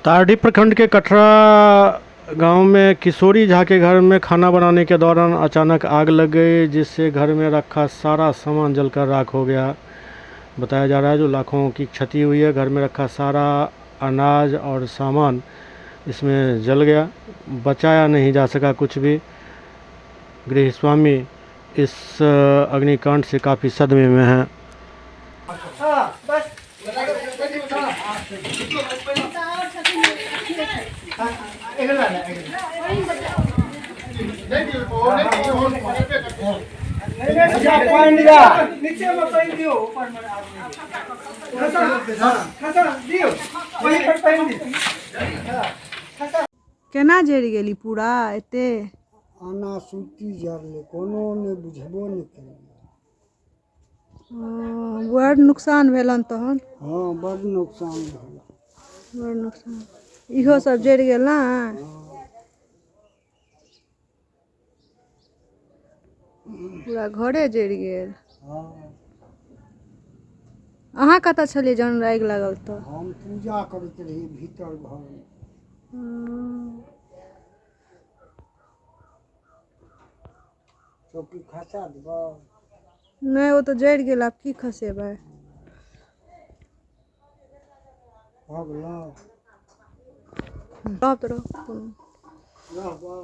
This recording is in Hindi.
तारडी प्रखंड के कटरा गांव में किशोरी झा के घर में खाना बनाने के दौरान अचानक आग लग गई, जिससे घर में रखा सारा सामान जलकर राख हो गया। बताया जा रहा है जो लाखों की क्षति हुई है। घर में रखा सारा अनाज और सामान इसमें जल गया, बचाया नहीं जा सका कुछ भी। गृहस्वामी इस अग्निकांड से काफ़ी सदमे में है। केना जरि गेली पूरा एते? आना सूती जरले, कोनो ने बुझबो नहीं केलिए। बड़ नुकसान भेलन तहन। हाँ, बड़ नुकसान भेल। बड़ नुकसान, इहो सब जरि गेल ना? पूरा घरे जरि गेल। हाँ, अहाँ कतऽ छलियै जहन आगि लागल तऽ? हम पूजा करते रही भीतर घर में। चौकी खसा देबो? नहीं, वो तो जरि गेल, आब की खसेबै? भऽ गेलौ? रहत रहो कोनो। रहबो?